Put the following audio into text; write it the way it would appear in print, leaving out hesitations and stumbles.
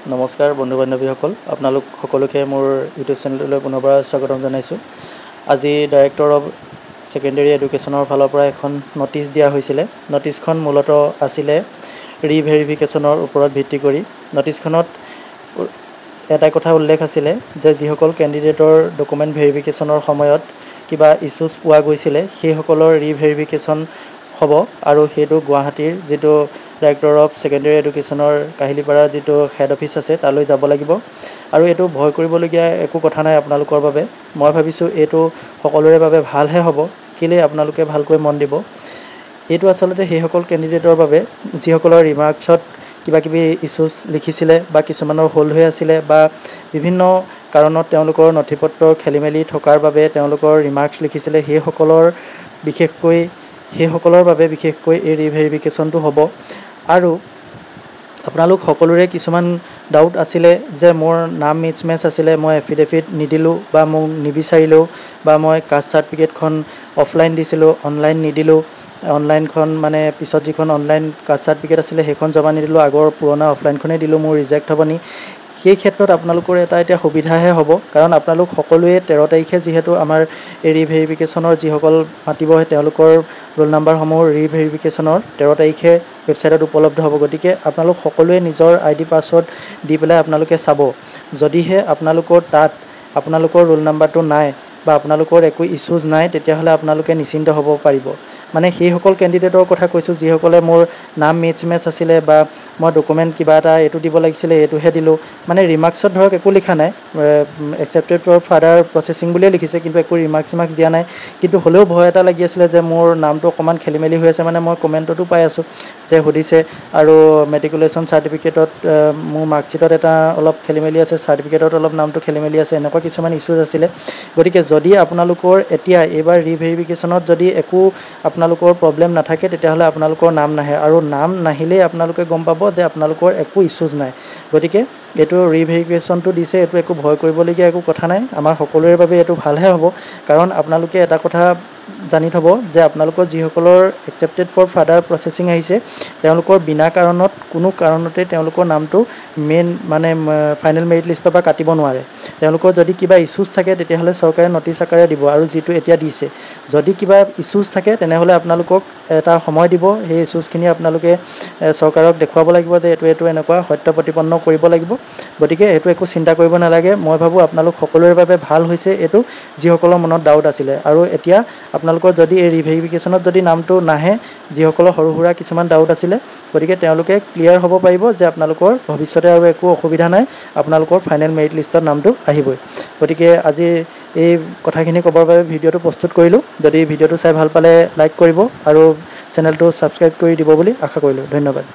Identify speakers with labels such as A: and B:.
A: নমস্কাৰ বন্ধু বান্ধৱীসকল, আপোনালোক সকলোকে মোৰ ইউটিউব চেনেললৈ পুনৰবাৰ স্বাগতম জনাইছোঁ। আজি ডাইৰেক্টৰ অৱ ছেকেণ্ডেৰী এডুকেশ্যনৰ ফালৰ পৰা এখন ন'টিচ দিয়া হৈছিলে। ন'টিচখন মূলতঃ আছিলে ৰিভেৰিফিকেশ্যনৰ ওপৰত ভিত্তি কৰি। ন'টিচখনত এটা কথা উল্লেখ আছিলে যে যিসকল কেণ্ডিডেটৰ ডকুমেণ্ট ভেৰিফিকেশ্যনৰ সময়ত কিবা ইছ্যুজ পোৱা গৈছিলে সেইসকলৰ ৰিভেৰিফিকেশ্যন হ'ব আৰু সেইটো গুৱাহাটীৰ যিটো ডাইৰেক্টৰ অফ ছেকেণ্ডেৰী এডুকেশ্যনৰ কাহিলীপাৰা যিটো হেড অফিচ আছে তালৈ যাব লাগিব। আৰু এইটো ভয় কৰিবলগীয়া একো কথা নাই আপোনালোকৰ বাবে। মই ভাবিছোঁ এইটো সকলোৰে বাবে ভালহে হ'ব, কেলৈ আপোনালোকে ভালকৈ মন দিব। এইটো আচলতে সেইসকল কেণ্ডিডেটৰ বাবে যিসকলৰ ৰিমাৰ্কছত কিবাকিবি ইছ্যুজ লিখিছিলে বা কিছুমানৰ হোল্ড হৈ আছিলে বা বিভিন্ন কাৰণত তেওঁলোকৰ নথি পত্ৰ খেলি মেলি থকাৰ বাবে তেওঁলোকৰ ৰিমাৰ্কছ লিখিছিলে, সেইসকলৰ বাবে বিশেষকৈ এই ৰিভেৰিফিকেশ্যনটো হ'ব। আৰু আপোনালোক সকলোৰে কিছুমান ডাউট আছিলে যে মোৰ নাম মিছমেচ আছিলে, মই এফিডেভিট নিদিলোঁ বা মোক নিবিচাৰিলেও, বা মই কাষ্ট চাৰ্টিফিকেটখন অফলাইন দিছিলোঁ অনলাইন নিদিলোঁ, অনলাইনখন মানে পিছত যিখন অনলাইন কাষ্ট চাৰ্টিফিকেট আছিলে সেইখন জমা নিদিলোঁ, আগৰ পুৰণা অফলাইনখনেই দিলোঁ, মোৰ ৰিজেক্ট হ'ব নি। সেই ক্ষেত্ৰত আপোনালোকৰ এটা এতিয়া সুবিধাহে হ'ব, কাৰণ আপোনালোক সকলোৱে 13 তাৰিখে যিহেতু আমাৰ এই ৰিভেৰিফিকেশ্যনৰ যিসকল মাতিব তেওঁলোকৰ ৰোল নাম্বাৰসমূহ ৰিভেৰিফিকেশ্যনৰ 13 তাৰিখে ৱেবছাইটত উপলব্ধ হ'ব। গতিকে আপোনালোক সকলোৱে নিজৰ ID পাছৱৰ্ড দি পেলাই আপোনালোকে চাব। যদিহে আপোনালোকৰ তাত আপোনালোকৰ ৰোল নাম্বাৰটো নাই বা আপোনালোকৰ একো ইছ্যুজ নাই, তেতিয়াহ'লে আপোনালোকে নিশ্চিন্ত হ'ব পাৰিব। মানে সেইসকল কেণ্ডিডেটৰ কথা কৈছোঁ যিসকলে মোৰ নাম মিছমেচ আছিলে বা মই ডকুমেণ্ট কিবা এটা এইটো দিব লাগিছিলে এইটোহে দিলোঁ, মানে ৰিমাৰ্কছত ধৰক একো লিখা নাই, একচেপ্টেড ফৰ ফাৰ্ডাৰ প্ৰচেছিং বুলিয়ে লিখিছে, কিন্তু একো ৰিমাৰ্কছ দিয়া নাই। কিন্তু হ'লেও ভয় এটা লাগি আছিলে যে মোৰ নামটো অকণমান খেলি মেলি হৈ আছে, মানে মই কমেণ্টতো পাই আছোঁ যে সুধিছে আৰু মেট্ৰিকুলেশ্যন চাৰ্টিফিকেটত মোৰ মাৰ্কশ্বিটত এটা অলপ খেলি মেলি আছে, চাৰ্টিফিকেটত অলপ নামটো খেলি মেলি আছে, এনেকুৱা কিছুমান ইছ্যুজ আছিলে। গতিকে যদি আপোনালোকৰ এতিয়া এইবাৰ ৰিভেৰিফিকেশ্যনত যদি একো আপোনালোকৰ প্ৰব্লেম নাথাকে, তেতিয়াহ'লে আপোনালোকৰ নাম নাহে, আৰু নাম নাহিলেই আপোনালোকে গম পাব যে আপোনালোকৰ একো ইছ্যুজ নাই। গতিকে এইটো ৰিভেৰিফিকেশ্যনটো দিছে, এইটো একো ভয় কৰিবলগীয়া একো কথা নাই, আমাৰ সকলোৰে বাবে এইটো ভালহে হ'ব। কাৰণ আপোনালোকে এটা কথা জানি থ'ব যে আপোনালোকৰ যিসকলৰ একচেপ্টেড ফৰ ফাৰ্ডাৰ প্ৰচেছিং আহিছে তেওঁলোকৰ বিনা কাৰণত কোনো কাৰণতে তেওঁলোকৰ নামটো ফাইনেল মেৰিট লিষ্টৰ পৰা কাটিব নোৱাৰে। তেওঁলোকৰ যদি কিবা ইছ্যুজ থাকে তেতিয়াহ'লে চৰকাৰে ন'টিচ আকাৰে দিব, আৰু যিটো এতিয়া দিছে। যদি কিবা ইছ্যুজ থাকে তেনেহ'লে আপোনালোকক এটা সময় দিব, সেই ইছ্যুজখিনি আপোনালোকে চৰকাৰক দেখুৱাব লাগিব যে এইটো এনেকুৱা সত্য প্ৰতিপন্ন কৰিব লাগিব। গতিকে এইটো একো চিন্তা কৰিব নালাগে। মই ভাবোঁ আপোনালোক সকলোৰে বাবে ভাল হৈছে এইটো, যিসকলৰ মনত ডাউট আছিলে। আৰু এতিয়া আপোনালোকৰ যদি এই ৰিভেৰিফিকেশ্যনত যদি নামটো নাহে, যিসকলৰ সৰু সুৰা কিছুমান ডাউট আছিলে, গতিকে তেওঁলোকে ক্লিয়াৰ হ'ব পাৰিব যে আপোনালোকৰ ভৱিষ্যতে আৰু একো অসুবিধা নাই, আপোনালোকৰ ফাইনেল মেৰিট লিষ্টত নামটো আহিবই। গতিকে আজি এই কথাখিনি ক'বৰ বাবে ভিডিঅ'টো প্ৰস্তুত কৰিলোঁ। যদি ভিডিঅ'টো চাই ভাল পালে লাইক কৰিব আৰু চেনেলটো ছাবস্ক্ৰাইব কৰি দিব বুলি আশা কৰিলোঁ। ধন্যবাদ।